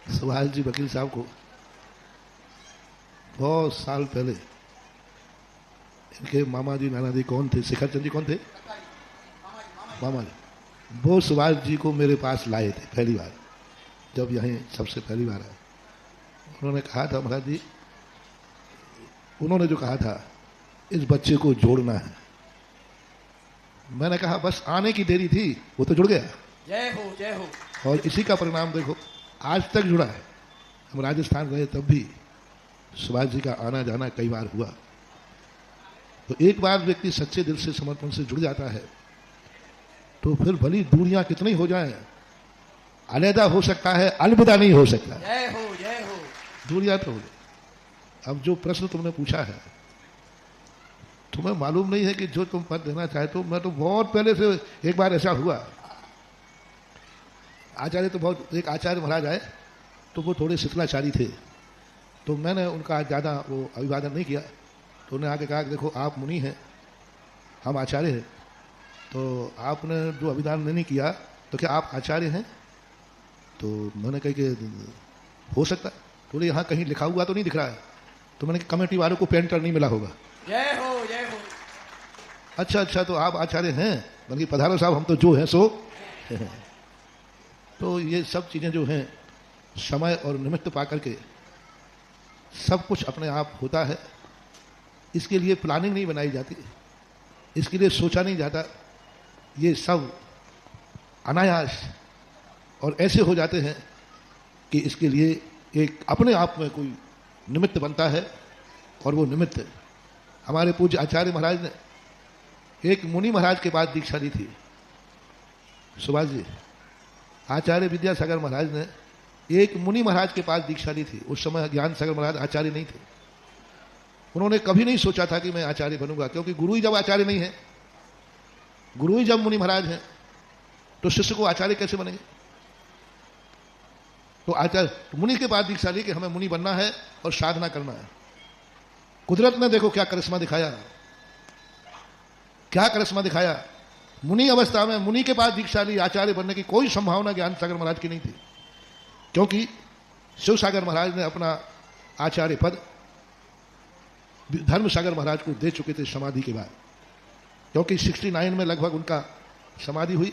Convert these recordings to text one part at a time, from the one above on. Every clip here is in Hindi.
सुभाष जी वकील साहब को बहुत साल पहले इनके मामा जी नाना जी कौन थे, शिखर चंद जी कौन थे, मामा जी, वो सुभाष जी को मेरे पास लाए थे पहली बार, जब यहीं सबसे पहली बार आए। उन्होंने कहा था, महाराज जी, उन्होंने जो कहा था, इस बच्चे को जोड़ना है। मैंने कहा बस आने की देरी थी, वो तो जुड़ गया। जय हो जय हो। और इसी का परिणाम देखो, आज तक जुड़ा है। हम राजस्थान गए तब भी सुभाष जी का आना जाना कई बार हुआ। तो एक बार व्यक्ति सच्चे दिल से समर्पण से जुड़ जाता है तो फिर भली दूरियां कितनी हो जाएं, अलहदा हो सकता है, अलविदा नहीं हो सकता। जय हो जय हो। दूरियां तो हो गई। अब जो प्रश्न तुमने पूछा है, तुम्हें मालूम नहीं है कि जो तुम पद देना चाहते हो, मैं तो बहुत पहले से, एक बार ऐसा हुआ, आचार्य तो बहुत, एक आचार्य महाराज आए तो वो थोड़े शिथिलाचारी थे, तो मैंने उनका ज़्यादा वो अभिवादन नहीं किया। तो उन्हें आके कहा कि देखो आप मुनि हैं, हम आचार्य हैं, तो आपने जो अभिवादन नहीं किया तो क्या आप आचार्य हैं? तो मैंने कहा कि हो सकता है। तो बोले यहाँ कहीं लिखा हुआ तो नहीं दिख रहा है। तो मैंने कहा कमेटी वालों को पेंटर नहीं मिला होगा। जय हो जय हो। अच्छा अच्छा, तो आप आचार्य हैं, बल्कि पधारो साहब, हम तो जो हैं सो। तो ये सब चीज़ें जो हैं, समय और निमित्त पा करके सब कुछ अपने आप होता है। इसके लिए प्लानिंग नहीं बनाई जाती, इसके लिए सोचा नहीं जाता। ये सब अनायास और ऐसे हो जाते हैं कि इसके लिए एक अपने आप में कोई निमित्त बनता है। और वो निमित्त हमारे पूज्य आचार्य महाराज ने एक मुनि महाराज के पास दीक्षा ली थी। सुभाष जी, आचार्य विद्यासागर महाराज ने एक मुनि महाराज के पास दीक्षा ली थी। उस समय ज्ञान सागर महाराज आचार्य नहीं थे। उन्होंने कभी नहीं सोचा था कि मैं आचार्य बनूंगा, क्योंकि गुरु ही जब आचार्य नहीं है, गुरु ही जब मुनि महाराज हैं, तो शिष्य को आचार्य कैसे बनेंगे? तो आचार्य मुनि के पास दीक्षा ली कि हमें मुनि बनना है और साधना करना है। कुदरत ने देखो क्या करिश्मा दिखाया, क्या करिश्मा दिखाया। मुनि अवस्था में मुनि के पास दीक्षा ली, आचार्य बनने की कोई संभावना ज्ञान सागर महाराज की नहीं थी, क्योंकि शिव सागर महाराज ने अपना आचार्य पद धर्म सागर महाराज को दे चुके थे समाधि के बाद, क्योंकि 69 में लगभग उनका समाधि हुई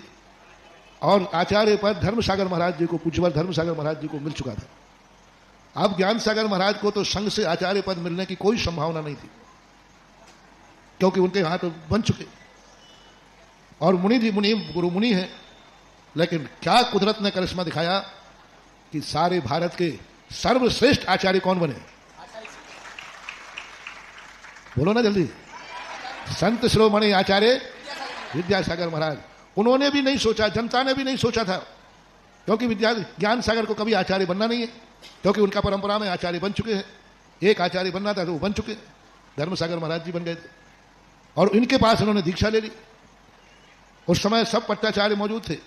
और आचार्य पद धर्म सागर महाराज जी को, पूज्यवर धर्म सागर महाराज जी को मिल चुका था। अब ज्ञान सागर महाराज को तो संघ से आचार्य पद मिलने की कोई संभावना नहीं थी, क्योंकि उनके हाथ बन चुके। और मुनि जी मुनि गुरु मुनि हैं, लेकिन क्या कुदरत ने करिश्मा दिखाया कि सारे भारत के सर्वश्रेष्ठ आचार्य कौन बने? बोलो ना जल्दी। संत शिरोमणि आचार्य विद्यासागर महाराज। उन्होंने भी नहीं सोचा, जनता ने भी नहीं सोचा था, क्योंकि ज्ञान सागर को कभी आचार्य बनना नहीं है, क्योंकि उनका परंपरा में आचार्य बन चुके हैं। एक आचार्य बनना था तो वो बन चुके, धर्म सागर महाराज जी बन गए थे और इनके पास उन्होंने दीक्षा ले ली। उस समय सब पट्टाचार्य मौजूद थे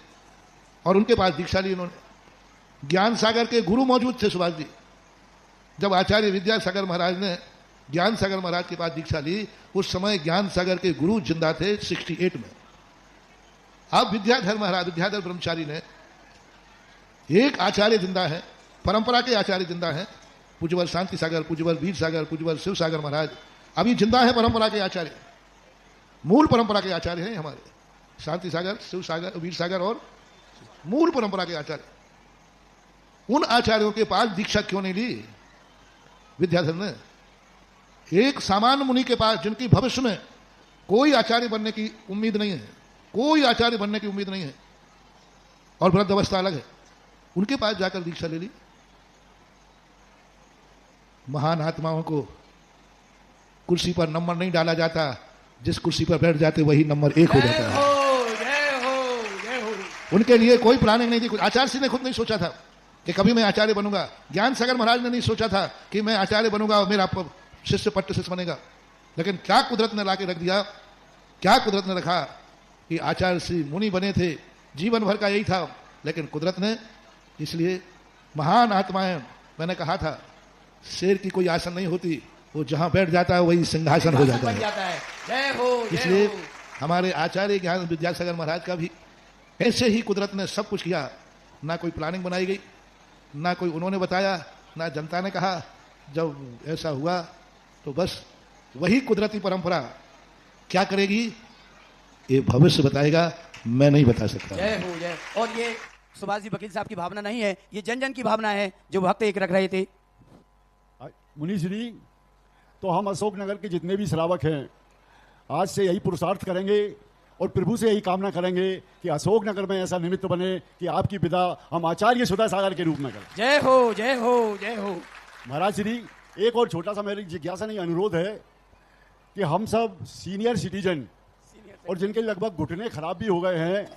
और उनके पास दीक्षा ली उन्होंने। ज्ञान सागर के गुरु मौजूद थे सुभाष जी। जब आचार्य विद्यासागर महाराज ने ज्ञान सागर महाराज के पास दीक्षा ली, उस समय ज्ञान सागर के गुरु जिंदा थे 68 में। अब विद्याधर महाराज, विद्याधर ब्रह्मचारी ने, एक आचार्य जिंदा है, परंपरा के आचार्य जिंदा है, पूज्यवर शांति सागर, पूज्यवर वीर सागर, पूज्यवर शिव सागर महाराज अभी जिंदा है। परंपरा के आचार्य, मूल परंपरा के आचार्य हैं हमारे शांति सागर, शिव सागर, वीर सागर और मूल परंपरा के आचार्य। उन आचार्यों के पास दीक्षा क्यों नहीं ली विद्याधर ने? एक सामान्य मुनि के पास, जिनकी भविष्य में कोई आचार्य बनने की उम्मीद नहीं है, कोई आचार्य बनने की उम्मीद नहीं है और वृद्ध अवस्था अलग है, उनके पास जाकर दीक्षा ले ली। महान आत्माओं को कुर्सी पर नंबर नहीं डाला जाता, जिस कुर्सी पर बैठ जाते वही नंबर 1 हो जाता है। उनके लिए कोई प्लानिंग नहीं थी। आचार्य श्री ने खुद नहीं सोचा था कि कभी मैं आचार्य बनूंगा। ज्ञान सागर महाराज ने नहीं सोचा था कि मैं आचार्य बनूंगा और मेरा शिष्य पट्ट शिष्य बनेगा। लेकिन क्या कुदरत ने लाके रख दिया, क्या कुदरत ने रखा कि आचार्य श्री मुनि बने थे। जीवन भर का यही था, लेकिन कुदरत ने, इसलिए महान आत्माएं, मैंने कहा था शेर की कोई आसन नहीं होती, वो जहां बैठ जाता है वही सिंहासन हो जाता है। जय हो। इसलिए हमारे आचार्य ज्ञान विद्यासागर महाराज का भी ऐसे ही कुदरत ने सब कुछ किया। ना कोई प्लानिंग बनाई गई, ना कोई उन्होंने बताया, ना जनता ने कहा। जब ऐसा हुआ तो बस वही कुदरती परंपरा क्या करेगी ये भविष्य बताएगा, मैं नहीं बता सकता। जय हो जय। और ये सुभाष जी वकील साहब की भावना नहीं है, ये जन जन की भावना है जो भक्त एक रख रहे थे। मुनीष जी, तो हम अशोकनगर के जितने भी श्रावक हैं आज से यही पुरुषार्थ करेंगे और प्रभु से यही कामना करेंगे कि अशोकनगर में ऐसा निमित्त बने कि आपकी विदा हम आचार्य सुधा सागर के रूप में करें। जय हो जय हो जय हो। महाराज श्री, एक और छोटा सा मेरी जिज्ञासा नहीं अनुरोध है कि हम सब सीनियर सिटीजन और जिनके लगभग घुटने खराब भी हो गए हैं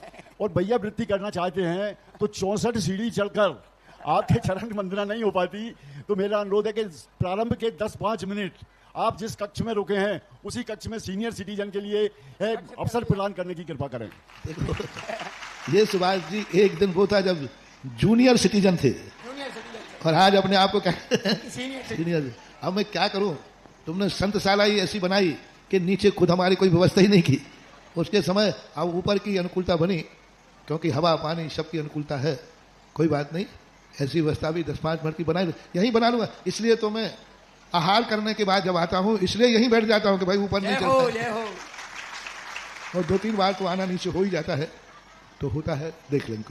और भैया वृत्ति करना चाहते हैं तो 64 सीढ़ी चढ़कर आपके चरण वंदना नहीं हो पाती, तो मेरा अनुरोध है कि प्रारंभ के 10-5 मिनट आप जिस कक्ष में रुके हैं उसी कक्ष में सीनियर सिटीजन के लिए अवसर प्रदान करने की कृपा करें। देखो, ये सुभाष जी एक दिन वो था जब जूनियर सिटीजन थे और आज अपने आप को क्या सीनियर। अब मैं क्या करूं, तुमने संतशाला ही ऐसी बनाई कि नीचे खुद हमारी कोई व्यवस्था ही नहीं की। उसके समय अब ऊपर की अनुकूलता बनी, क्योंकि हवा पानी सबकी अनुकूलता है, कोई बात नहीं, ऐसी व्यवस्था भी 10-5 मिनट की बनाई, यहीं बना लूंगा। इसलिए तो मैं आहार करने के बाद जब आता हूं इसलिए यहीं बैठ जाता हूं कि भाई ऊपर नहीं चलता है। और 2-3 बार तो आना नीचे हो ही जाता है, तो होता है, देख लेंगे।